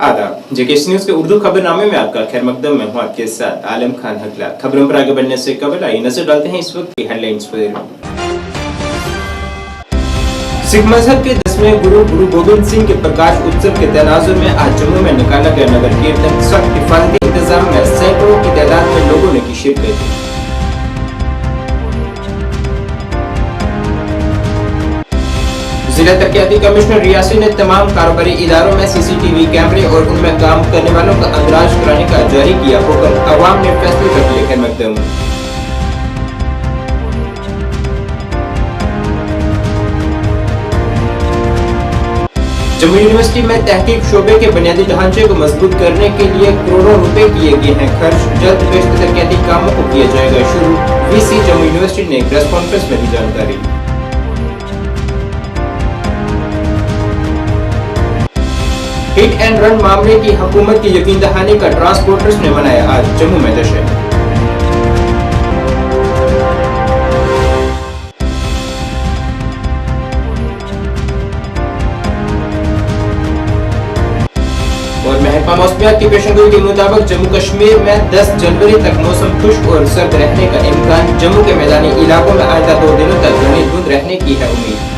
आदाब। JKS news के उर्दू खबरनामे में आपका खैर मकदम। मैं हूं आपके साथ आलम खान हकला। खबरों पर आगे बढ़ने से कबल आइए नजर डालते हैं इस वक्त की हेडलाइंस पर। सिख मजहब के 10वें गुरु गोविंद सिंह के प्रकाश उत्सव के तनाजुर में आज जम्मू में निकाला गया नगर कीर्तन। सख्त हिफाजती इंतजाम में सैकड़ों की तादाद में लोगों ने की शिरकत। जिला तरक्याती कमिश्नर रियासी ने तमाम कारोबारी इदारों में सीसीटीवी कैमरे और उनमें काम करने वालों का अंदराज कराने का जारी किया हुक्म। अवाम ने फैसले पर लेकर मकदम। जम्मू यूनिवर्सिटी में तहकीक शोबे के बुनियादी ढांचे को मजबूत करने के लिए करोड़ों रुपए किए गए हैं खर्च। जल्द बेशतर तरक्याती कामों को किया जाएगा शुरू। वीसी जम्मू यूनिवर्सिटी ने प्रेस कॉन्फ्रेंस में दी जानकारी। हिट एंड रन मामले की हुकूमत की यकीन दहानी का ट्रांसपोर्टर्स ने मनाया आज जम्मू में जश्न। और महकमा मौसमियात की पेशेंगोई के मुताबिक जम्मू कश्मीर में 10 जनवरी तक मौसम खुश्क और सर्द रहने का इम्कान। जम्मू के मैदानी इलाकों में आइंदा 2 दिनों तक घनी धुंध रहने की है उम्मीद।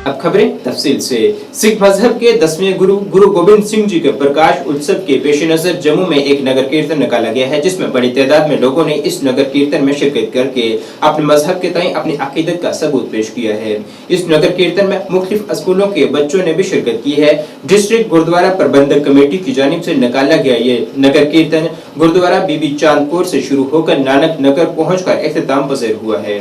अब खबरें तफसील से। सिख मजहब के 10वें गुरु गोविंद सिंह जी के प्रकाश उत्सव के पेश नजर जम्मू में एक नगर कीर्तन निकाला गया है, जिसमें बड़ी तादाद में लोगों ने इस नगर कीर्तन में शिरकत करके अपने मजहब के तय अपनी अकीदत का सबूत पेश किया है। इस नगर कीर्तन में मुख्तलिफ स्कूलों के बच्चों ने भी शिरकत की है। डिस्ट्रिक्ट गुरुद्वारा प्रबंधक कमेटी की जानिब से निकाला गया ये नगर कीर्तन गुरुद्वारा बीबी चांदपुर से शुरू होकर नानक नगर पहुँचकर इख्तिताम पजीर हुआ है।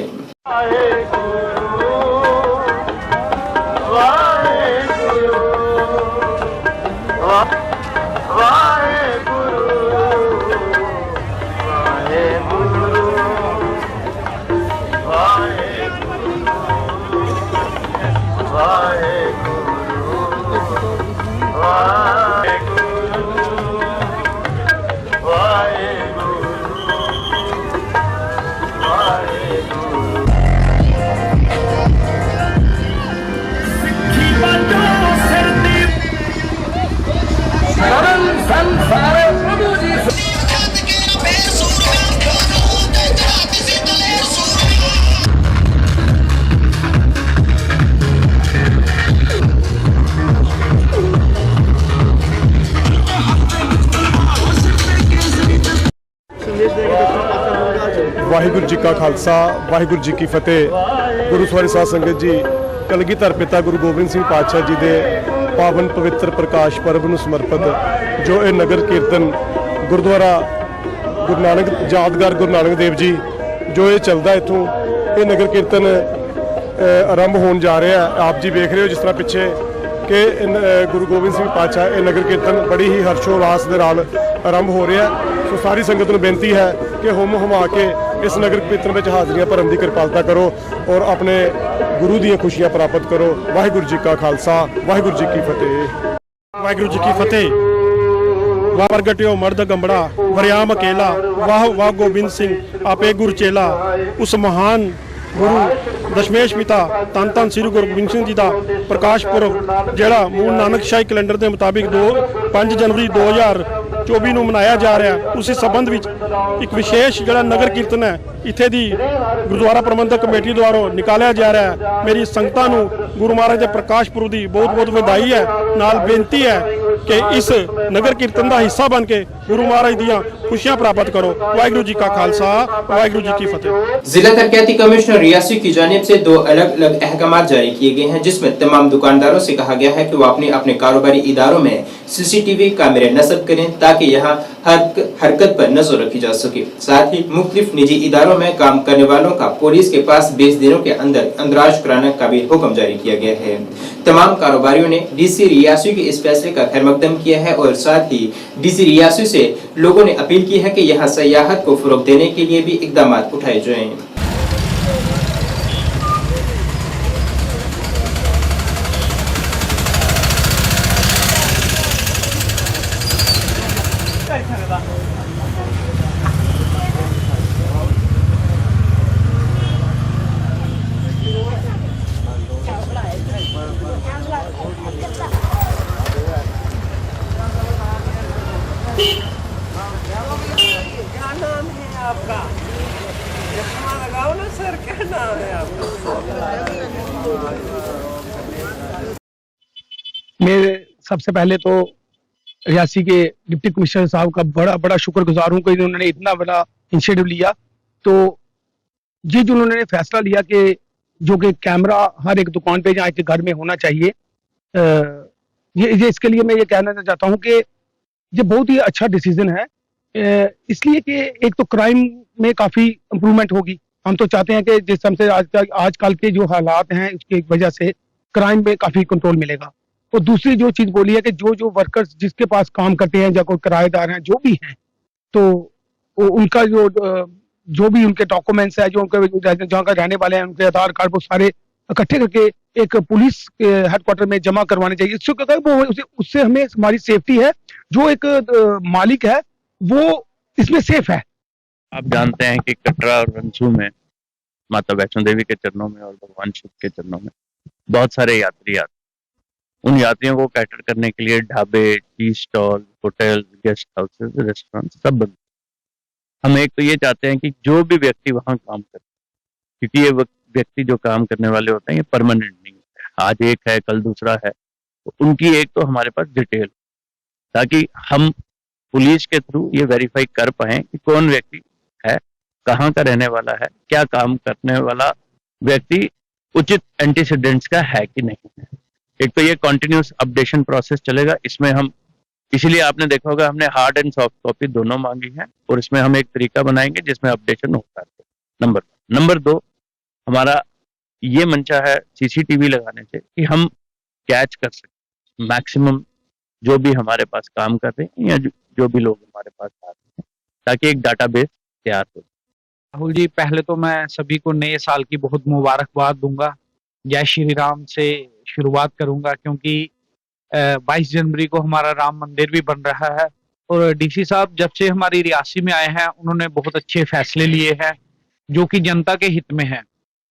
वाहिगुरु जी का खालसा वाहिगुरु जी की फतेह। गुरु सवारी साध संगत जी, कलगीधर पिता गुरु गोबिंद सिंह पातशाह जी के पावन पवित्र प्रकाश पर्व ਨੂੰ समर्पित जो ये नगर कीर्तन गुरुद्वारा गुरु नानक यादगार गुरु नानक देव जी जो ये चलता इतों ये नगर कीर्तन आरंभ होने जा रहा है। आप जी देख रहे हो जिस तरह पिछे कि गुरु गोबिंद सिंह पातशाह ये नगर कीर्तन बड़ी ही हर्षोल्लास के नाल आरंभ हो रहा है। सो सारी संगत को बेनती है कि हुम हुमा के इस नगर कीर्तन में हाजरियां भरन की कृपालता करो और अपने गुरु दी खुशियां प्राप्त करो। वाहिगुरु जी का खालसा वाहिगुरु जी की फतेह। वाहिगुरु जी की फतेह। वाह प्रगट्यो मर्द गंबड़ा वरियाम अकेला, वाह वाह गोबिंद सिंह आपे गुरु चेला। उस महान गुरु दशमेश पिता धन धन श्री गुरु गोबिंद सिंह जी का प्रकाश पुरब ਜਿਹੜਾ मूल नानक शाही कैलेंडर के मुताबिक 5 जनवरी 2024 ਨੂੰ ਮਨਾਇਆ ਜਾ ਰਿਹਾ ਹੈ। ਉਸੇ ਸੰਬੰਧ ਵਿੱਚ ਇੱਕ ਵਿਸ਼ੇਸ਼ ਜਿਹੜਾ ਨਗਰ ਕੀਰਤਨ ਹੈ ਇੱਥੇ ਦੀ ਗੁਰਦੁਆਰਾ ਪ੍ਰਬੰਧਕ ਕਮੇਟੀ ਦੁਆਰਾ ਨਿਕਾਲਿਆ ਜਾ ਰਿਹਾ ਹੈ। ਮੇਰੀ ਸੰਗਤਾਂ ਨੂੰ ਗੁਰੂ ਮਹਾਰਾਜ ਦੇ ਪ੍ਰਕਾਸ਼ ਪੁਰਬ ਦੀ ਬਹੁਤ ਬਹੁਤ ਵਧਾਈ ਹੈ। ਨਾਲ ਬੇਨਤੀ ਹੈ कि इस नगर कीर्तन का हिस्सा बन के गुरु महाराज दियां खुशियां प्राप्त करो। वाहिगुरु जी का खालसा वाहिगुरु जी की फतेह। जिला तरक्याती कमिश्नर रियासी की जानिब से 2 अलग अलग अहकाम जारी किए गए हैं, जिसमें तमाम दुकानदारों से कहा गया है कि वो अपने अपने कारोबारी इदारों में सीसीटीवी कैमरे नस्ब करें ताकि यहाँ हरकत पर नजर रखी जा सके। साथ ही मुख्तलिफ निजी इदारों में काम करने वालों का पुलिस के पास 20 दिनों के अंदर अंदराज कराने का भी हुक्म जारी किया गया है। तमाम कारोबारियों ने डीसी रियासी के इस फैसले का खैर मकदम किया है और साथ ही डीसी रियासी से लोगों ने अपील की है कि यहाँ सयाहत को फरोग देने के लिए भी इकदाम उठाए जाएं। आपका? चश्मा लगाओ ना सर, क्या नाम है आपका? मेरे सबसे पहले तो रियासी के डिप्टी कमिश्नर साहब का बड़ा बड़ा शुक्रगुजार हूँ कि इन्होंने इतना बड़ा इनिशिएटिव लिया। तो ये जो उन्होंने फैसला लिया कि जो कि कैमरा हर एक दुकान पे जहाँ के घर में होना चाहिए, ये इसके लिए मैं ये कहना चाहता हूँ कि ये बहुत ही अच्छा डिसीजन है, इसलिए कि एक तो क्राइम में काफी इम्प्रूवमेंट होगी। हम तो चाहते हैं कि जिस हमसे आजकल के जो हालात हैं उसकी वजह से क्राइम में काफी कंट्रोल मिलेगा। तो दूसरी जो चीज बोली है कि जो वर्कर्स जिसके पास काम करते हैं या कोई किराएदार हैं जो भी हैं, तो उनका जो भी उनके डॉक्यूमेंट्स है, जो उनके जहाँ का रहने वाले हैं, उनके आधार कार्ड, वो सारे इकट्ठे करके एक पुलिस हेडक्वार्टर में जमा करवाने चाहिए। इससे क्या वो उससे हमें हमारी सेफ्टी है, जो एक मालिक है वो इसमें सेफ है। आप जानते हैं कि कटरा और रंसू में माता वैष्णो देवी के चरणों में और भगवान शिव के चरणों में बहुत सारे यात्री आते हैं। उन यात्रियों को कैटर करने के लिए ढाबे, tea stall, hotel, guest houses, restaurant सब बंद। हम एक तो ये चाहते हैं कि जो भी व्यक्ति वहां काम करे, क्योंकि ये व्यक्ति जो काम करने वाले होते हैं ये परमानेंट नहीं होते हैं, आज एक है कल दूसरा है, तो उनकी एक तो हमारे पास डिटेल, ताकि हम पुलिस के थ्रू ये वेरीफाई कर पाए कि कौन व्यक्ति है, कहाँ का रहने वाला है, क्या काम करने वाला व्यक्ति उचित एंटीसीडेंट्स का है कि नहीं है। एक तो ये कॉन्टिन्यूस अपडेशन प्रोसेस चलेगा। इसमें हम, इसीलिए आपने देखा होगा हमने हार्ड एंड सॉफ्ट कॉपी दोनों मांगी है, और इसमें हम एक तरीका बनाएंगे जिसमें अपडेशन होता है। नंबर 2, हमारा ये मंशा है सीसीटीवी लगाने से कि हम कैच कर सकें मैक्सिमम जो भी हमारे पास काम कर रहे हैं या जो भी लोग हमारे पास आ रहे हैं, ताकि एक डाटाबेस तैयार हो। राहुल जी, पहले तो मैं सभी को नए साल की बहुत मुबारकबाद दूंगा। जय श्री राम से शुरुआत करूंगा, क्योंकि 22 जनवरी को हमारा राम मंदिर भी बन रहा है, और डीसी साहब जब से हमारी रियासी में आए हैं उन्होंने बहुत अच्छे फैसले लिए हैं जो कि जनता के हित में है।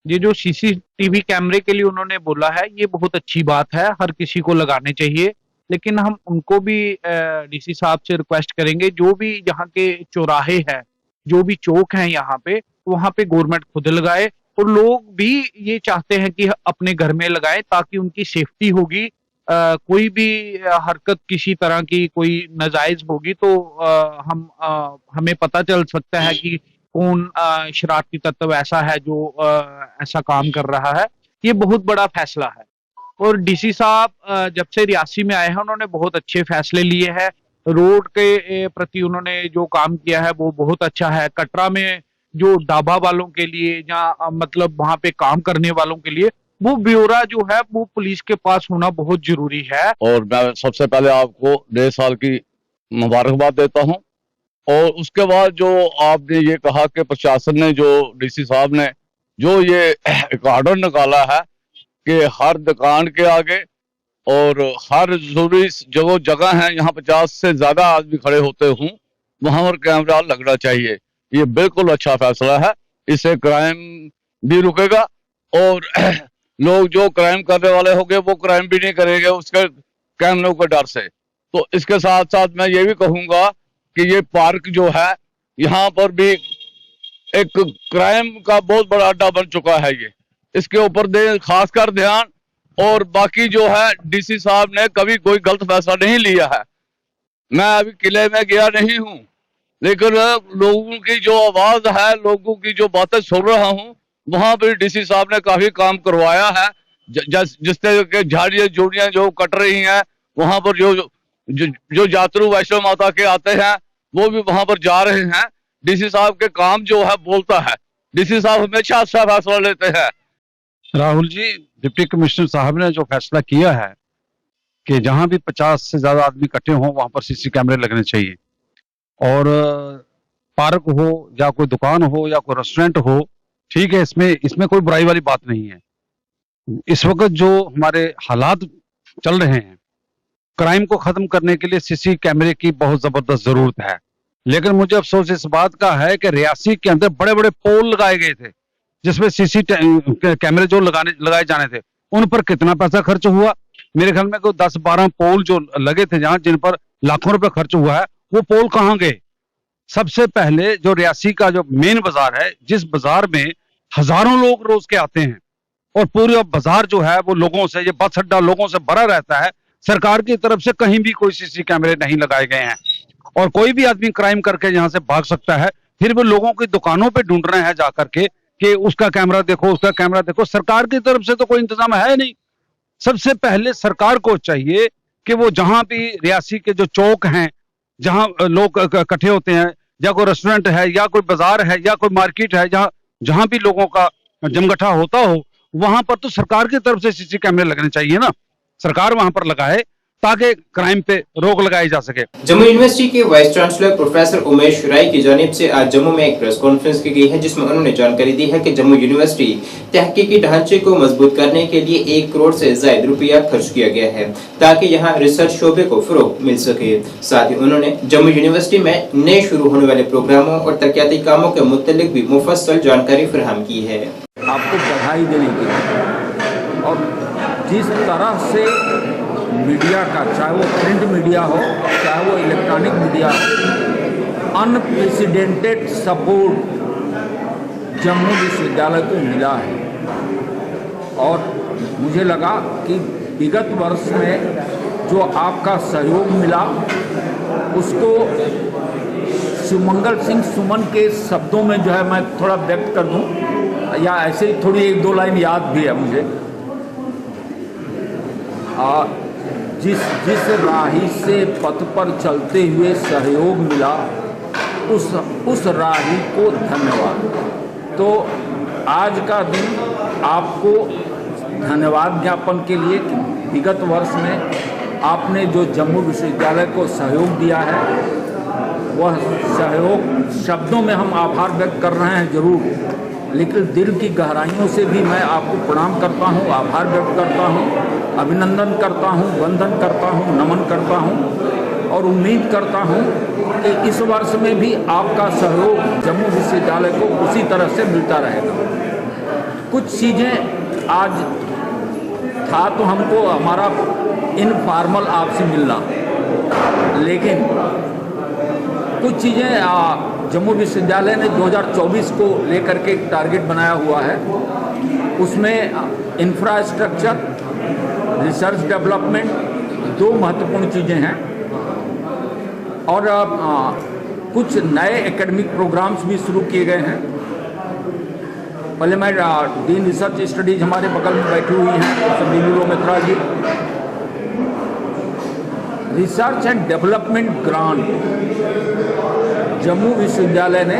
ये जो सीसीटीवी कैमरे के लिए उन्होंने बोला है ये बहुत अच्छी बात है, हर किसी को लगाने चाहिए। लेकिन हम उनको भी डीसी साहब से रिक्वेस्ट करेंगे, जो भी यहाँ के चौराहे हैं, जो भी चौक हैं यहाँ पे, वहाँ पे गवर्नमेंट खुद लगाए, और लोग भी ये चाहते हैं कि अपने घर में लगाए ताकि उनकी सेफ्टी होगी। कोई भी हरकत किसी तरह की कोई नाजायज होगी तो हमें पता चल सकता है कि कौन शरारती तत्व ऐसा है जो ऐसा काम कर रहा है। ये बहुत बड़ा फैसला है, और डीसी साहब जब से रियासी में आए हैं उन्होंने बहुत अच्छे फैसले लिए हैं। रोड के प्रति उन्होंने जो काम किया है वो बहुत अच्छा है। कटरा में जो ढाबा वालों के लिए या मतलब वहां पे काम करने वालों के लिए वो ब्यौरा जो है वो पुलिस के पास होना बहुत जरूरी है। और मैं सबसे पहले आपको नए साल की मुबारकबाद देता हूं। और उसके बाद जो आपने ये कहा कि प्रशासन ने, जो डीसी साहब ने जो ये एक ऑर्डर निकाला है कि हर दुकान के आगे और हर जरूरी जो जगह है यहाँ 50 से ज्यादा आदमी खड़े होते हों वहां पर कैमरा लगना चाहिए, ये बिल्कुल अच्छा फैसला है। इससे क्राइम भी रुकेगा और लोग जो क्राइम करने वाले होंगे वो क्राइम भी नहीं करेंगे उसके कैमरों के डर से। तो इसके साथ साथ मैं ये भी कहूंगा कि ये पार्क जो है यहाँ पर भी एक क्राइम का बहुत बड़ा अड्डा बन चुका है, ये इसके ऊपर दे खासकर ध्यान। और बाकी जो है डीसी साहब ने कभी कोई गलत फैसला नहीं लिया है। मैं अभी किले में गया नहीं हूँ, लेकिन लोगों की जो आवाज है, लोगों की जो बातें सुन रहा हूँ, वहां पर डीसी साहब ने काफी काम करवाया है। जिस तरह के झाड़ियां जोड़ियां जो कट रही हैं, वहां पर जो यात्रु वैष्णो माता के आते हैं वो भी वहां पर जा रहे हैं। डीसी साहब के काम जो है बोलता है, डीसी साहब हमेशा अच्छा फैसला लेते हैं। राहुल जी, डिप्टी कमिश्नर साहब ने जो फैसला किया है कि जहां भी 50 से ज्यादा आदमी इकट्ठे हों वहां पर सीसी कैमरे लगने चाहिए, और पार्क हो या कोई दुकान हो या कोई रेस्टोरेंट हो, ठीक है, इसमें कोई बुराई वाली बात नहीं है। इस वक्त जो हमारे हालात चल रहे हैं, क्राइम को खत्म करने के लिए सीसी कैमरे की बहुत जबरदस्त जरूरत है। लेकिन मुझे अफसोस इस बात का है कि रियासी के अंदर बड़े बड़े पोल लगाए गए थे जिसमें सीसी कैमरे जो लगाए जाने थे, उन पर कितना पैसा खर्च हुआ। मेरे ख्याल में कोई 10-12 पोल जो लगे थे जहां, जिन पर लाखों रुपए खर्च हुआ है, वो पोल कहाँ गए। सबसे पहले जो रियासी का जो मेन बाजार है, जिस बाजार में हजारों लोग रोज के आते हैं और पूरा बाजार जो है वो लोगों से, ये बस अड्डा लोगों से भरा रहता है, सरकार की तरफ से कहीं भी कोई सीसी कैमरे नहीं लगाए गए हैं और कोई भी आदमी क्राइम करके यहाँ से भाग सकता है। फिर वो लोगों की दुकानों पे ढूंढ रहे हैं जाकर के कि उसका कैमरा देखो, उसका कैमरा देखो। सरकार की तरफ से तो कोई इंतजाम है नहीं। सबसे पहले सरकार को चाहिए कि वो जहां भी रियासी के जो चौक हैं, जहां लोग इकट्ठे होते हैं, या कोई रेस्टोरेंट है या कोई बाजार है या कोई मार्केट है, जहां भी लोगों का जमघटा होता हो, वहां पर तो सरकार की तरफ से सीसी कैमरे लगने चाहिए ना। सरकार वहां पर लगाए ताकि क्राइम पे रोक लगाई जा सके। जम्मू यूनिवर्सिटी के वाइस चांसलर प्रोफेसर उमेश राय की जानिब से आज जम्मू में एक प्रेस कॉन्फ्रेंस की गई है, जिसमें उन्होंने जानकारी दी है कि जम्मू यूनिवर्सिटी तहकीकी ढांचे को मजबूत करने के लिए 1 करोड़ से ज्यादा रुपया खर्च किया गया है ताकि यहाँ रिसर्च शोबे को फरोग मिल सके। साथ ही उन्होंने जम्मू यूनिवर्सिटी में नए शुरू होने वाले प्रोग्रामों और तरक्याती कामों के मुतालिक भी मुफस्सल जानकारी फराहम की है। आपको बधाई देने के लिए, और जिस तरह से मीडिया का, चाहे वो प्रिंट मीडिया हो चाहे वो इलेक्ट्रॉनिक मीडिया हो, अनप्रेसिडेंटेड सपोर्ट जम्मू विश्वविद्यालय को मिला है। और मुझे लगा कि विगत वर्ष में जो आपका सहयोग मिला उसको सुमंगल सिंह सुमन के शब्दों में जो है मैं थोड़ा व्यक्त कर दूं, या ऐसे ही थोड़ी 1-2 लाइन याद भी है मुझे। जिस राही से पथ पर चलते हुए सहयोग मिला उस राही को धन्यवाद। तो आज का दिन आपको धन्यवाद ज्ञापन के लिए, विगत वर्ष में आपने जो जम्मू विश्वविद्यालय को सहयोग दिया है, वह सहयोग शब्दों में हम आभार व्यक्त कर रहे हैं जरूर, लेकिन दिल की गहराइयों से भी मैं आपको प्रणाम करता हूँ, आभार व्यक्त करता हूँ, अभिनंदन करता हूँ, वंदन करता हूँ, नमन करता हूँ और उम्मीद करता हूँ कि इस वर्ष में भी आपका सहयोग जम्मू विश्वविद्यालय को उसी तरह से मिलता रहेगा। कुछ चीज़ें आज था तो हमको हमारा इनफॉर्मल आपसे मिलना, लेकिन कुछ चीज़ें जम्मू विश्वविद्यालय ने 2024 को लेकर के एक टारगेट बनाया हुआ है। उसमें इंफ्रास्ट्रक्चर, रिसर्च डेवलपमेंट 2 महत्वपूर्ण चीज़ें हैं, और कुछ नए एकेडमिक प्रोग्राम्स भी शुरू किए गए हैं। पहले मैं डीन रिसर्च स्टडीज हमारे बगल में बैठी हुई हैं, Sandeep Mitra ji. Research and development grant Jammu विश्वविद्यालय ने,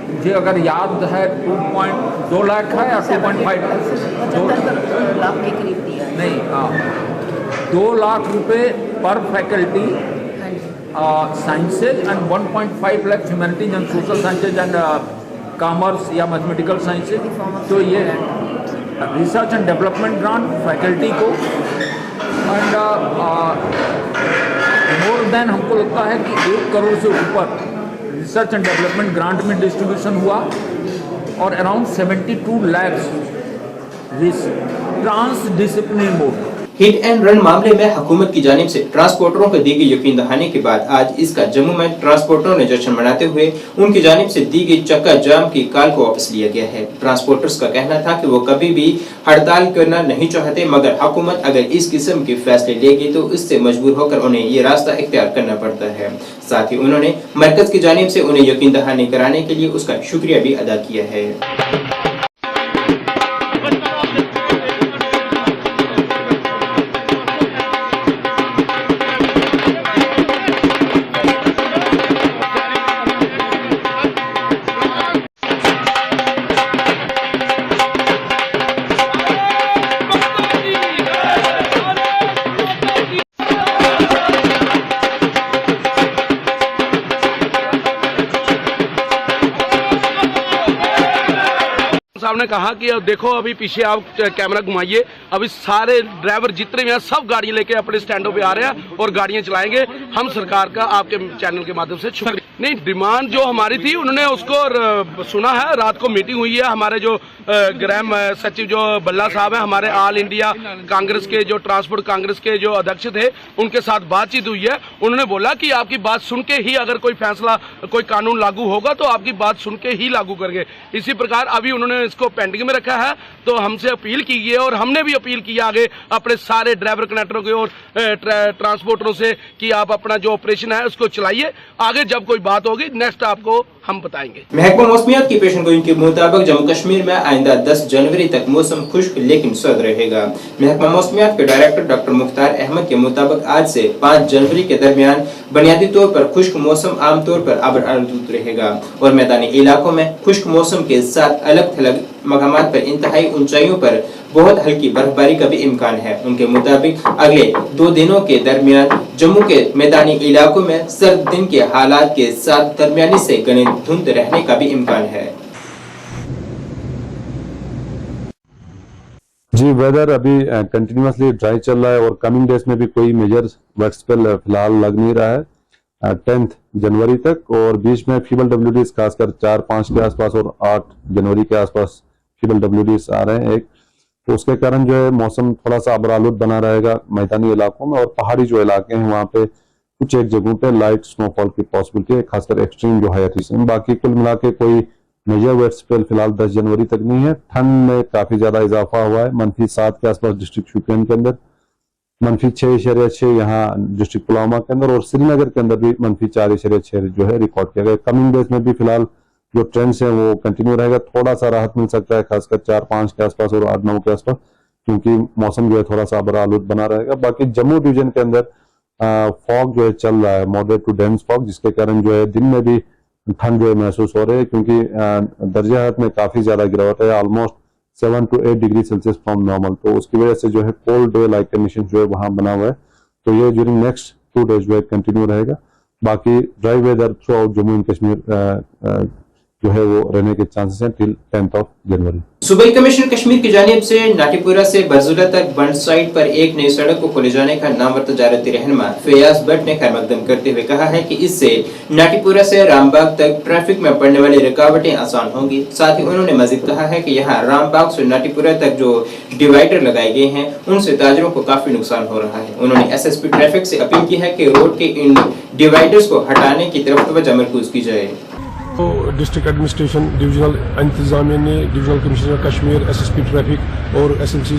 मुझे अगर याद है 2.2 लाख है या 2.5 लाख के करीब दिया है। नहीं, 2 लाख रुपए पर faculty sciences and 1.5 lakh humanities and social sciences and commerce या मैथमेटिकल साइंसेज। तो ये research and development grant faculty को, एंड मोर देन हमको लगता है कि 1 करोड़ से ऊपर रिसर्च एंड डेवलपमेंट ग्रांट में डिस्ट्रीब्यूशन हुआ, और around 72 lakh transdisciplinary mode. Hit and run मामले में हुकूमत की जानिब से ट्रांसपोर्टरों को दी गई यकीन दहानी के बाद आज इसका जम्मू में ट्रांसपोर्टरों ने जश्न मनाते हुए उनकी जानिब से दी गई चक्का जाम की कॉल को वापस लिया गया है। ट्रांसपोर्टर्स का कहना था कि वो कभी भी हड़ताल करना नहीं चाहते, मगर हुकूमत अगर इस किस्म के फैसले लेगी तो इससे मजबूर होकर उन्हें ये रास्ता इख्तियार करना पड़ता है। साथ ही उन्होंने मरकज की जानिब से उन्हें यकीन दहानी कराने के लिए उसका शुक्रिया भी अदा किया है। साहब ने कहा कि अब देखो, अभी पीछे आप कैमरा घुमाइए, अभी सारे ड्राइवर जितने भी हैं सब गाड़ी लेके अपने स्टैंडों पे आ रहे हैं और गाड़ियां चलाएंगे। हम सरकार का आपके चैनल के माध्यम से शुक्रिया। नहीं, डिमांड जो हमारी थी उन्होंने उसको सुना है। रात को मीटिंग हुई है, हमारे जो गृह सचिव जो बल्ला साहब हैं, हमारे ऑल इंडिया कांग्रेस के जो ट्रांसपोर्ट कांग्रेस के जो अध्यक्ष थे, उनके साथ बातचीत हुई है। उन्होंने बोला कि आपकी बात सुन के ही अगर कोई फैसला, कोई कानून लागू होगा तो आपकी बात सुन के ही लागू करेंगे। इसी प्रकार अभी उन्होंने इसको पेंडिंग में रखा है, तो हमसे अपील की है और हमने भी अपील की आगे अपने सारे ड्राइवर कनेक्टरों के और ट्रांसपोर्टरों से कि आप अपना जो ऑपरेशन है उसको चलाइए। आगे जब कोई बात होगी नेक्स्ट आपको हम बताएंगे। महकमा मौसमियात की पेशन गोई के मुताबिक जम्मू कश्मीर में आइंदा 10 जनवरी तक मौसम खुश्क लेकिन सर्द रहेगा। महकमा मौसमियात के डायरेक्टर डॉक्टर मुख्तार अहमद के मुताबिक आज से 5 जनवरी के दरमियान बुनियादी तौर पर खुश्क मौसम आमतौर पर आबर आलूद रहेगा और मैदानी इलाकों में खुश्क मौसम के साथ अलग थलग मकामात पर इंतहाई ऊंचाइयों पर बहुत हल्की बर्फबारी का भी इम्कान है। उनके मुताबिक अगले 2 दिनों के दरमियान जम्मू के मैदानी इलाकों में सर्द दिन के हालात के साथ दरमियानी से घनी धुंध रहने का भी इम्कान है। जी, वेदर अभी कंटिन्यूसली ड्राई चल रहा है और कमिंग डेज में भी कोई मेजर वेट स्पेल फिलहाल लग नहीं रहा है 10 जनवरी तक, और बीच में फीबल डब्ल्यूडीज खासकर 4-5 के आसपास और 8 जनवरी के आसपास फीबल डब्ल्यूडीज आ रहे हैं एक, तो उसके कारण जो है मौसम थोड़ा सा अबरालूद बना रहेगा मैदानी इलाकों में, और पहाड़ी जो इलाके हैं वहाँ पे कुछ एक जगहों पे लाइट स्नोफॉल की पॉसिबिलिटी है, खासकर एक्सट्रीम जो हायर रीजन। बाकी कुल मिला के कोई मेजर वेट स्पेल फिलहाल 10 जनवरी तक नहीं है। ठंड में काफी ज्यादा इजाफा हुआ है, -7 के आसपास डिस्ट्रिक्ट शोपियान के अंदर, -6.6 यहाँ डिस्ट्रिक्ट पुलवामा के अंदर, और श्रीनगर के अंदर भी -4.6 जो है रिकॉर्ड किया गया। कमिंग डेज में भी फिलहाल जो ट्रेंड्स हैं वो कंटिन्यू रहेगा। थोड़ा सा राहत मिल सकता है खासकर 4-5 के आसपास और 8-9 के आसपास, क्योंकि मौसम जो है थोड़ा सा अबर आलूद बना रहेगा। बाकी जम्मू डिवीजन के अंदर फॉग जो है चल रहा है, मॉडरेट टू डेंस फॉग, जिसके कारण जो है दिन में भी ठंड जो है महसूस हो रही है, क्योंकि दर्जा हरारत में काफी ज्यादा गिरावट है, almost 7 to 8 degree Celsius from normal, तो उसकी वजह से जो है कोल्ड डे लाइक कंडीशन जो है वहां बना हुआ है। तो ये ड्यूरिंग नेक्स्ट 2 डेज जो है कंटिन्यू रहेगा। बाकी dry whether through out Jammu and Kashmir जो है वो रहने के चांसेस हैं टिल 10th of जनवरी। सूबाई कमिश्नर कश्मीर की जानिब से नाटीपुरा से बरजुला तक बंड साइड पर एक नई सड़क को खोले जाने का नामवर तजारती रहनुमा फयाज भट्ट ने खैरमकदम करते हुए कहा है कि इससे नाटीपुरा से रामबाग तक ट्रैफिक में पड़ने वाली रुकावटें आसान होंगी। साथ ही उन्होंने मजीद कहा है कि यहाँ रामबाग से नाटीपुरा तक जो डिवाइडर लगाए गए हैं उनसे ताजरों को काफी नुकसान हो रहा है। उन्होंने SSP ट्रैफिक से अपील की है कि रोड के इन डिवाइडर्स को हटाने की तरफ तवज्जो मरकूज की जाए। तो डिस्ट्रिक्ट एडमिनिस्ट्रेशन, डिविजनल इंतजामिया ने, divisional commissioner Kashmir, SSP traffic और SMC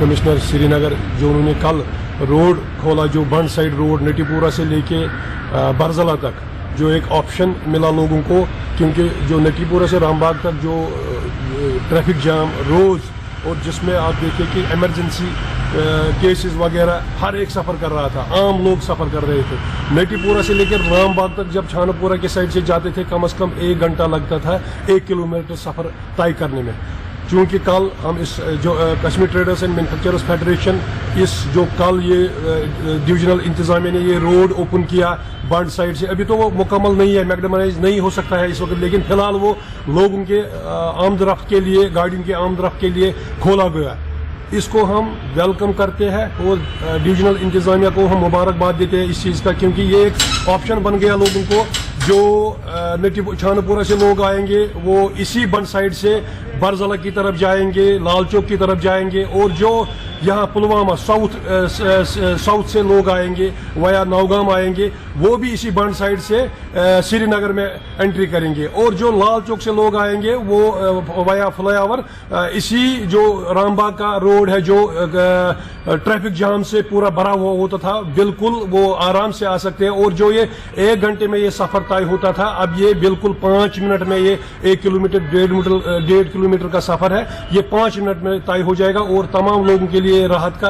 कमिश्नर श्रीनगर, जो उन्होंने कल रोड खोला, जो बंड साइड रोड नटीपुरा से लेके बरजला तक, जो एक ऑप्शन मिला लोगों को, क्योंकि जो नटीपुरा से रामबाग तक जो ट्रैफिक जाम रोज, और जिसमें आप देखिए कि इमरजेंसी केसेस वगैरह हर एक सफ़र कर रहा था, आम लोग सफ़र कर रहे थे। नटीपुरा से लेकर रामबाग तक जब छानापुरा के साइड से जाते थे कम से कम 1 घंटा लगता था 1 किलोमीटर सफ़र तय करने में। चूँकि कल हम इस जो Kashmir traders and manufacturers federation, इस जो कल ये डिविजनल इंतजामिया ने ये रोड ओपन किया बंड साइड से, अभी तो वो मुकम्मल नहीं है, मैगडमाइज नहीं हो सकता है इस वक्त, लेकिन फिलहाल वो लोगों के आमदरफ्त के लिए, गाड़ियों के आमदरफ्त के लिए खोला गया। इसको हम वेलकम करते हैं और डिविजनल इंतजामिया को हम मुबारकबाद देते हैं इस चीज़ का, क्योंकि ये एक ऑप्शन बन गया लोगों को। जो छानापुरा से लोग आएंगे वो इसी बंड साइड से बरजला की तरफ जाएंगे, लाल चौक की तरफ जाएंगे, और जो यहाँ पुलवामा साउथ से लोग आएंगे वया नौगाम आएंगे, वो भी इसी बंड साइड से श्रीनगर में एंट्री करेंगे, और जो लाल चौक से लोग आएंगे वो वया फ्लाईओवर इसी जो रामबाग का रोड है, जो ट्रैफिक जाम से पूरा भरा हुआ होता था, बिल्कुल वो आराम से आ सकते हैं। और जो ये 1 घंटे में ये सफर तय होता था, अब ये बिल्कुल 5 मिनट में ये 1 किलोमीटर 1.5 किलोमीटर का सफर है, ये 5 मिनट में तय हो जाएगा, और तमाम लोगों के लिए राहत का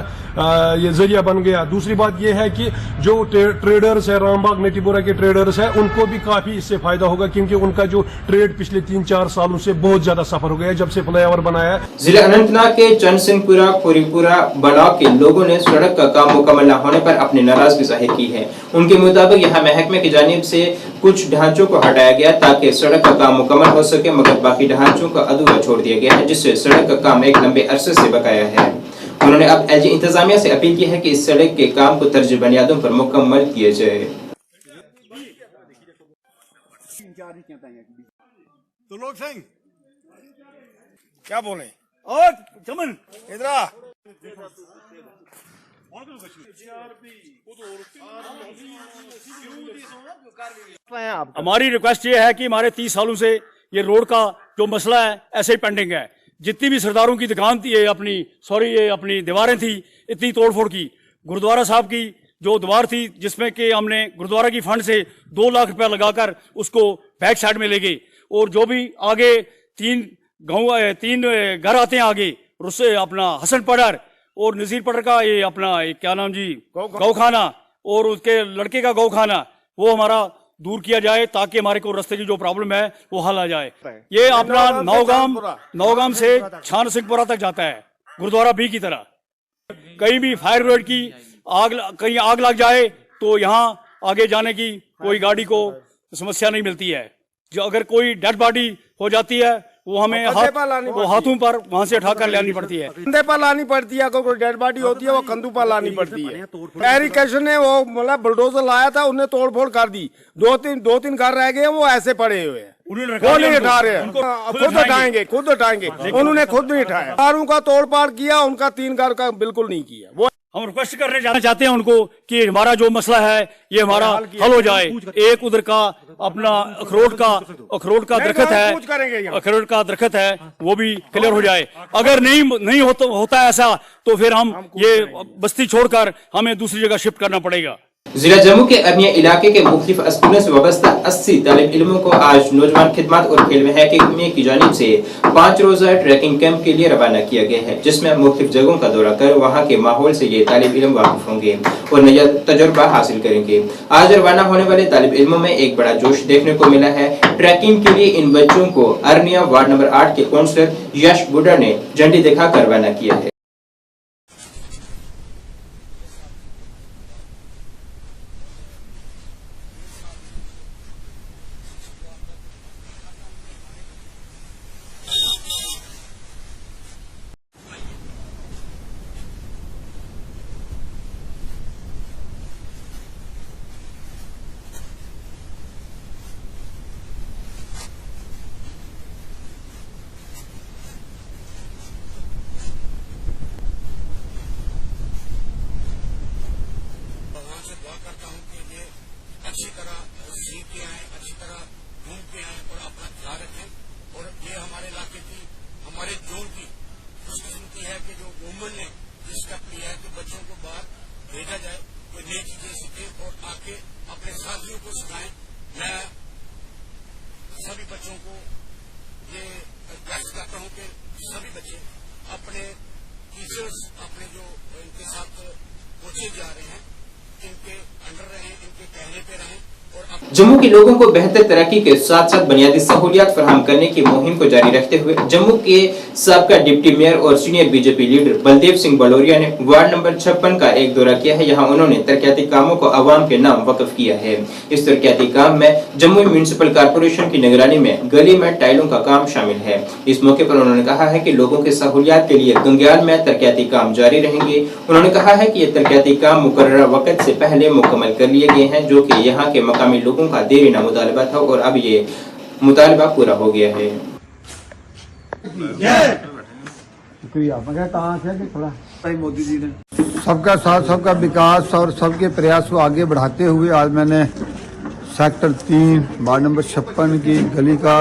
ये जरिया बन गया। दूसरी बात ये है कि जो ट्रेडर्स है, रामबाग नटीपुरा के ट्रेडर्स है, उनको भी काफी इससे फायदा होगा, क्योंकि उनका जो ट्रेड पिछले 3-4 सालों से बहुत ज्यादा सफर हो गया जब से फ्लाईओवर बनाया है। जिला अनंतनाग के चंदसिंहपुरा पुरीपुरा ब्लॉक के लोगों ने सड़क का काम मुकम्मल न होने पर अपनी नाराजगी जाहिर की है। उनके मुताबिक यहाँ महकमे की जानिब से कुछ ढांचों को हटाया गया ताकि सड़क का काम मुकम्मल हो सके, मगर बाकी ढांचों का अधूरा छोड़ दिया गया है, जिससे सड़क का काम एक लंबे अरसे से बकाया है। उन्होंने अब LG इंतजामिया से अपील की है कि इस सड़क के काम को तर्ज बुनियादों पर मुकम्मल किया जाए। तो लोग सिंह क्या बोले और चमन इधर आ हमारी रिक्वेस्ट ये है कि हमारे 30 सालों से ये रोड का जो मसला है ऐसे ही पेंडिंग है। जितनी भी सरदारों की दुकान थी, ये अपनी दीवारें थी, इतनी तोड़फोड़ की। गुरुद्वारा साहब की जो दीवार थी जिसमें कि हमने गुरुद्वारा की फंड से 2 लाख रुपया लगाकर उसको बैक साइड में ले गए, और जो भी आगे 3 घर आते हैं आगे, उससे अपना हसन पडर और नजीर पडर का ये अपना क्या नाम जी गौखाना और उसके लड़के का गौखाना, वो हमारा दूर किया जाए ताकि हमारे को रास्ते की जो प्रॉब्लम है वो हल आ जाए। ये अपना नौगाम से छान सिंहपुरा तक जाता है गुरुद्वारा बी की तरह। कहीं भी फायर ब्रिगेड की कहीं आग लग जाए तो यहाँ आगे जाने की कोई गाड़ी को समस्या नहीं मिलती है। जो अगर कोई डेड बॉडी हो जाती है वो हमें हाथों पर वहां से उठाकर लानी पड़ती है, कंधे पर लानी पड़ती है। अगर कोई डेड बॉडी होती है वो कंधों पर लानी पड़ती है। एरिकेशन ने वो मतलब बुलडोजर लाया था, उन्हें तोड़फोड़ कर दी। दो तीन घर रह गए, वो ऐसे पड़े हुए हैं, वो नहीं उठा रहे हैं। खुद उठाएंगे उन्होंने खुद नहीं उठाया। कारों का तोड़फोड़ किया, उनका 3 घर का बिल्कुल नहीं किया। वो हम रिक्वेस्ट करने जाना चाहते हैं उनको कि हमारा जो मसला है ये हमारा हल हो जाए। एक उधर का अपना अखरोट का दरख्त है वो भी क्लियर हो जाए। अगर नहीं होता ऐसा तो फिर हम ये बस्ती छोड़कर हमें दूसरी जगह शिफ्ट करना पड़ेगा। जिला जम्मू के अन्य इलाके के मुख्तलिफ स्कूलों से वाबस्ता 80 तालिब इल्मों को आज नौजवान खिदमत और खेल महकमे की जानिब से 5 रोजा ट्रैकिंग कैंप के लिए रवाना किया गया है, जिसमें मुख्तलिफ जगहों का दौरा कर वहां के माहौल से ये तालिब इल्म वाकिफ होंगे और नया तजुर्बा हासिल करेंगे। आज रवाना होने वाले तालिब इल्मों में एक बड़ा जोश देखने को मिला है। ट्रैकिंग के लिए इन बच्चों को अरनिया वार्ड नंबर 8 के काउंसलर यश बुड्ढा ने झंडी दिखाकर रवाना किया है। अच्छी तरह सीख के आए, अच्छी तरह घूम के आए और अपना ख्याल रखें। और ये हमारे इलाके की, हमारे जोन की खुशकिस्मती है कि जो गवर्नमेंट ने स्टेप लिया है कि बच्चों को बाहर भेजा जाए, कोई नई चीजें सीखे और आके अपने साथियों को सिखाएं। मैं सभी बच्चों को ये रिक्वेस्ट करता हूँ कि सभी बच्चे अपने टीचर्स, अपने जो इनके साथ कोचेज जा रहे हैं, इनके अंडर रहें, इनके कहने पे रहें। जम्मू के लोगों को बेहतर तरक्की के साथ साथ बुनियादी सहूलियात फराहम करने की मुहिम को जारी रखते हुए जम्मू के साबका डिप्टी मेयर और senior BJP leader Baldev Singh Baloria ने वार्ड नंबर 56 का एक दौरा किया है। यहाँ उन्होंने तरक्याती कामों को अवाम के नाम वक्फ किया है। इस तरक्याती काम में जम्मू म्यूनिसिपल कॉर्पोरेशन की निगरानी में गली में टाइलों का काम शामिल है। इस मौके पर उन्होंने कहा है कि लोगों के सहूलियात के लिए गंग्याल में तरक्याती काम जारी रहेंगे। उन्होंने कहा है कि ये तरक्याती काम मुकर्ररा वक्त से पहले मुकम्मल कर लिए गए हैं, जो कि यहाँ के मकामी लोगों का देरीना मुतालबा था और अब ये मुतालबा पूरा हो गया है। मोदी जी ने सबका साथ, सबका विकास और सबके प्रयास को आगे बढ़ाते हुए आज मैंने सेक्टर 3 वार्ड नंबर 56 की गली का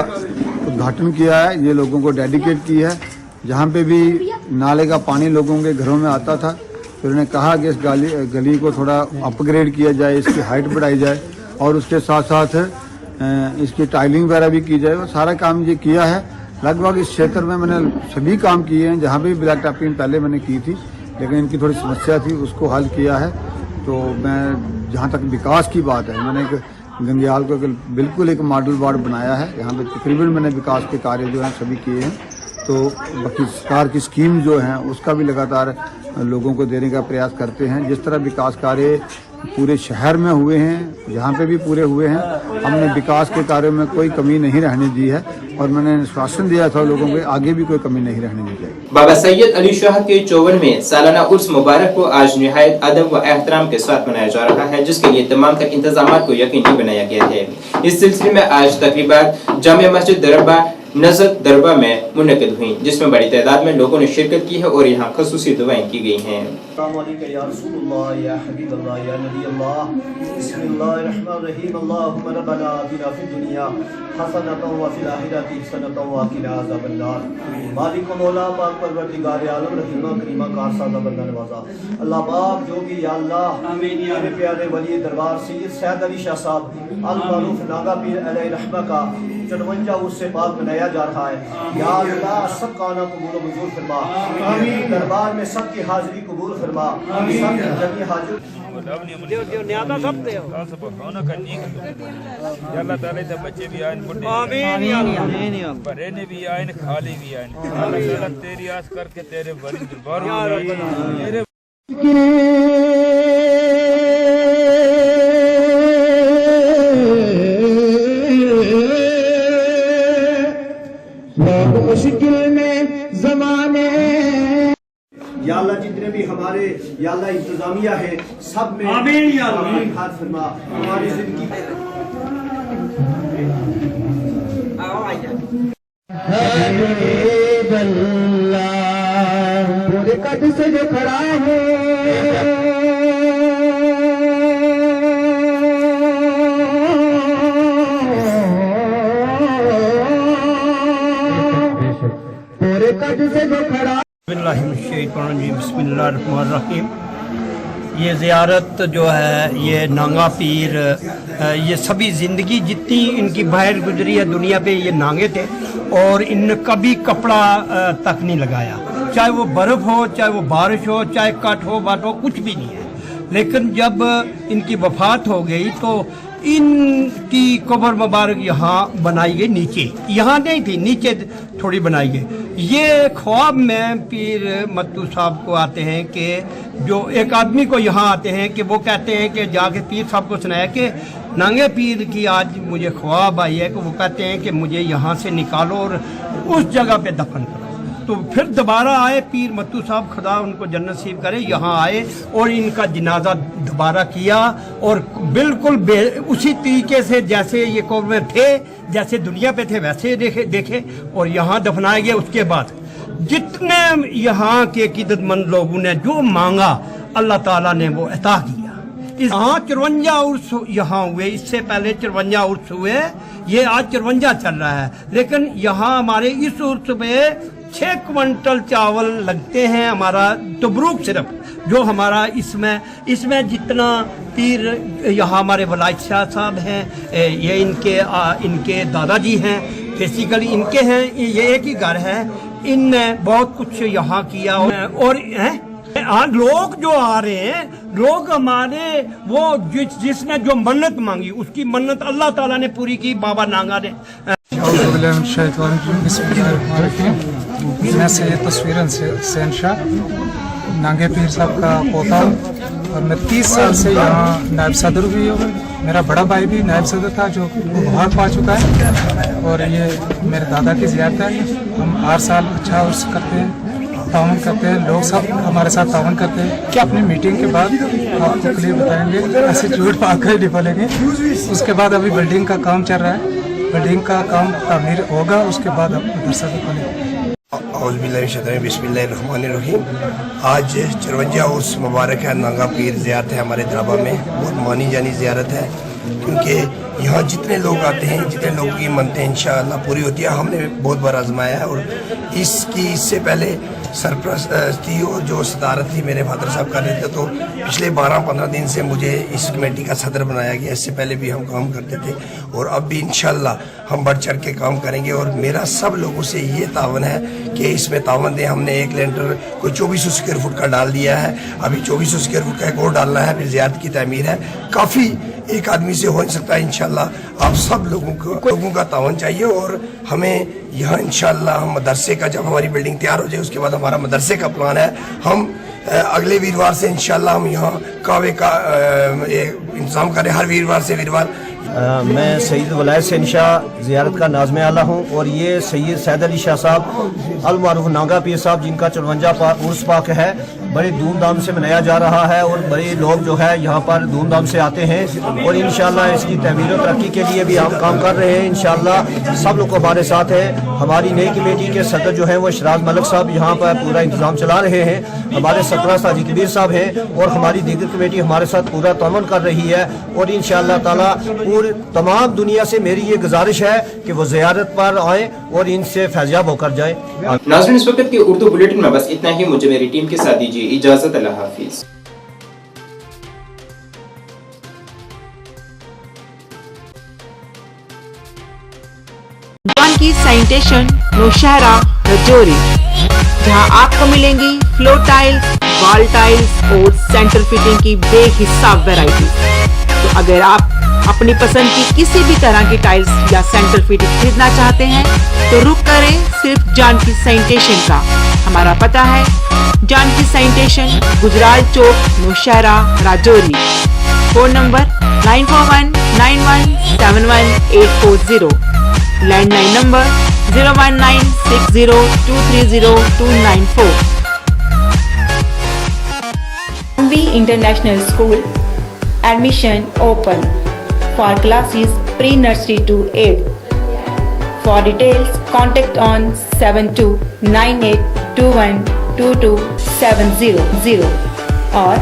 उद्घाटन किया है। ये लोगों को डेडिकेट की है। जहाँ पे भी नाले का पानी लोगों के घरों में आता था तो उन्होंने कहा कि इस गली को थोड़ा अपग्रेड किया जाए, इसकी हाइट बढ़ाई जाए और उसके साथ साथ इसकी टाइलिंग वगैरह भी की जाए। वो सारा काम ये किया है। लगभग इस क्षेत्र में मैंने सभी काम किए हैं। जहाँ भी ब्लैक टॉपिंग पहले मैंने की थी, लेकिन इनकी थोड़ी समस्या थी, उसको हल किया है। तो मैं जहाँ तक विकास की बात है, मैंने एक गंग्याल को बिल्कुल एक मॉडल वार्ड बनाया है। यहाँ पे तकरीबन मैंने विकास के कार्य जो हैं सभी किए हैं। तो बाकी सरकार की स्कीम जो है उसका भी लगातार लोगों को देने का प्रयास करते हैं। जिस तरह विकास कार्य पूरे शहर में हुए हैं, यहाँ पे भी पूरे हुए हैं। हमने विकास के कार्यों में कोई कमी नहीं रहने दी है और मैंने आश्वासन दिया था लोगों को आगे भी कोई कमी नहीं रहने दी जाएगी। बाबा सैयद अली शाह के 54वें सालाना उर्स मुबारक को आज निहायत अदब व एहतराम के साथ मनाया जा रहा है, जिसके लिए तमाम तर इंतजाम को यकीनी बनाया गया है। इस सिलसिले में आज तकरीबन जामिया मस्जिद दरबा नजर दरबार में मुनक़िद हुई, जिसमें बड़ी तादाद में लोगों ने शिरकत की है और यहाँ ख़ुसूसी दुआएं की गई हैं। अल्लाह पाक जो कि या अल्लाह मेरे प्यारे वली दरबार सैयद सैयद अली शाह साहब अल मारूफ नागा पीर अलैहि रहमा का 54 उर्स पाक मनाया जा रहा है। या अल्लाह सब काना कबूल मंजूर फरमा, आमीन। दरबार में सबकी हाजिरी कबूल फरमा, सब जमी हाजिर देव न्यादा सब दे सब खाना करनी या अल्लाह ताला दे बच्चे भी आए बुढ़े आमीन भरे ने भी आए खाली भी आए। अल्लाह ताला तेरी आस करके तेरे बड़ी दरबार में मुश्किल में ज़माने या अल्लाह जितने भी हमारे या अल्लाह इंतजामिया है सब में आमीन या अल्लाह हाथ फरमा हमारी जिंदगी पूरे कद से जो खड़ा है बिस्मिल्लाहिर्रहमानिर्रहीम। ये ज़ियारत जो है ये नांगा पीर ये सभी ज़िंदगी जितनी इनकी बाहर गुजरी है दुनिया पे ये नांगे थे और इन कभी कपड़ा तक नहीं लगाया, चाहे वो बर्फ़ हो चाहे वो बारिश हो चाहे कट हो बाट हो कुछ भी नहीं है। लेकिन जब इनकी वफ़ात हो गई तो इनकी कब्र मुबारक यहाँ बनाई गई, नीचे यहाँ नहीं थी नीचे थोड़ी बनाई गई। ये ख्वाब में पीर मत्तू साहब को आते हैं कि जो एक आदमी को यहाँ आते हैं कि वो कहते हैं कि जाके पीर साहब को सुनाया कि नांगे पीर की आज मुझे ख्वाब आई है कि वो कहते हैं कि मुझे यहाँ से निकालो और उस जगह पे दफन करो। तो फिर दोबारा आए पीर मत्तू साहब, खुदा उनको जन्नत नसीब करे, यहाँ आए और इनका जनाजा दोबारा किया और बिल्कुल उसी तरीके से जैसे ये कब्र में थे, जैसे दुनिया पे थे वैसे देखे और यहाँ दफनाए गए। उसके बाद जितने यहाँ के अकीदतमंद लोगों ने जो मांगा अल्लाह ताला ने वो अता किया। यहाँ 54 उर्स यहाँ हुए, इससे पहले 54 उर्स हुए, ये आज 54 चल रहा है। लेकिन यहाँ हमारे इस उर्स में 6 क्विंटल चावल लगते हैं हमारा तबरूक सिर्फ, जो हमारा इसमें जितना पीर यहाँ हमारे वलायत शाह साहब हैं, ये इनके दादाजी हैं, बेसिकली इनके हैं, ये एक ही घर है, इनने बहुत कुछ यहाँ किया और हाँ लोग जो आ रहे हैं, लोग हमारे वो जिसने जो मन्नत मांगी उसकी मन्नत अल्लाह ताला ने पूरी की। बाबा नांगा ने मैं सैयद तस्वीर हुसैन शाह नांगे पीर साहब का पोता हूँ और मैं 30 साल से यहाँ नायब सदर भी हूँ। मेरा बड़ा भाई भी नायब सदर था जो वहाँ पा चुका है और ये मेरे दादा की ज़ियारत है। हम हर साल अच्छा उर्स करते हैं, तावन करते हैं, लोग सब हमारे साथ तावन करते हैं। क्या अपनी मीटिंग के बाद आपको क्लियर बताएंगे, ऐसे झूठ पाकर नहीं बोलेंगे। उसके बाद अभी बिल्डिंग का काम चल रहा है, बिल्डिंग का काम तामीर होगा, उसके बाद हम मदरसा भी खोलेंगे। बिस्मिल्लाहिर्रहमानिर्रहीम। आज 54 उर्स मुबारक है, नांगा पीर ज़ियारत है हमारे दरबार में, बहुत मानी जानी ज़ियारत है क्योंकि यहाँ जितने लोग आते हैं, जितने लोगों की मनते हैं इंशाअल्लाह पूरी होती है। हमने बहुत बार आजमाया है और इससे पहले सरपरस्ती और जो सदारत थी मेरे फादर साहब कर रहे थे, तो पिछले 12-15 दिन से मुझे इस कमेटी का सदर बनाया गया। इससे पहले भी हम काम करते थे और अब भी इंशाअल्लाह हम बढ़ चढ़ के काम करेंगे और मेरा सब लोगों से ये तावन है कि इसमें तावन दें। हमने एक लेंटर कोई 2400 स्क्वायर फुट का डाल दिया है, अभी 2400 स्क्वायर फुट का एक और डालना है, फिर ज़ियारत की तामीर है। काफ़ी एक आदमी से हो नहीं सकता। इंशाअल्लाह आप सब लोगों का तावन चाहिए और हमें यहाँ इंशाअल्लाह हम मदरसे का, जब हमारी बिल्डिंग तैयार हो जाए उसके बाद हमारा मदरसे का प्लान है। हम अगले वीरवार से इंशाल्लाह हम यहाँ कावे का इंतज़ाम करें, हर वीरवार से वीरवार। मैं सैयद वलायत हुसैन शाह ज़ियारत का नाज़िम आला हूँ और ये सैयद सैद अली शाह साहब अल मारूफ नांगा पीर साहब जिनका 54 उर्स पाक है, बड़े धूमधाम से मनाया जा रहा है और बड़े लोग जो है यहाँ पर धूमधाम से आते हैं और इंशाल्लाह इसकी तमीर और तरक्की के लिए भी हम काम कर रहे हैं। इंशाल्लाह सब लोग हमारे साथ है। हमारी नई कमेटी के सदर जो है वो शराज मलिक साहब यहाँ पर पूरा इंतजाम चला रहे हैं, हमारे सरपरस्त हाजी कबीर साहब हैं और हमारी दीगर कमेटी हमारे साथ पूरा ताउन कर रही है और इंशाल्लाह ताला पूरी तमाम दुनिया से मेरी ये गुजारिश है कि वो ज़ियारत पर आए और इनसे फैज़याब होकर जाए। नाज़रीन, इस वक्त के उर्दू बुलेटिन में बस इतना ही। मुझे मेरी टीम के साथ दीजिए इजाजत। अल्लाह हाफिज। की सैनिटेशन नौशहरा रजौरी, जहां आपको मिलेंगी फ्लोर टाइल्स, वॉल टाइल्स और सेंटर फिटिंग की बेहिसाब वैरायटी। तो अगर आप अपनी पसंद की किसी भी तरह की टाइल्स या सेंटर फिटिंग खरीदना चाहते हैं तो रुक करें सिर्फ जानकी सैनिटेशन का। हमारा पता है Janki sanitation, Gujral Chowk, Nowshera, Rajouri. Phone number 9419171840, landline number 01960230294। International School admission open for classes pre-nursery to 8. For details, contact on 7298212270 or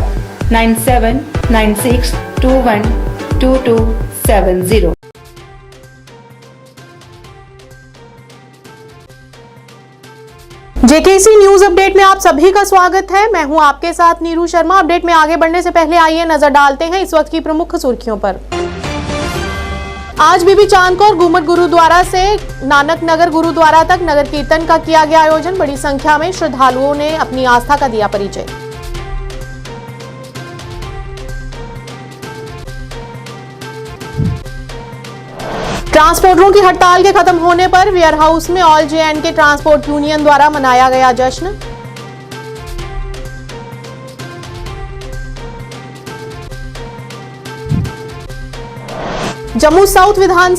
9796212270। JKC news update में आप सभी का स्वागत है। मैं हूं आपके साथ नीरू शर्मा। अपडेट में आगे बढ़ने से पहले आइए नजर डालते हैं इस वक्त की प्रमुख सुर्खियों पर। आज बीबी चांद कौर घूमट गुरुद्वारा से नानक नगर गुरुद्वारा तक नगर कीर्तन का किया गया आयोजन। बड़ी संख्या में श्रद्धालुओं ने अपनी आस्था का दिया परिचय। ट्रांसपोर्टरों की हड़ताल के खत्म होने पर वेयर हाउस में ऑल जे&के ट्रांसपोर्ट यूनियन द्वारा मनाया गया जश्न। जम्मू साउथ विधानसभा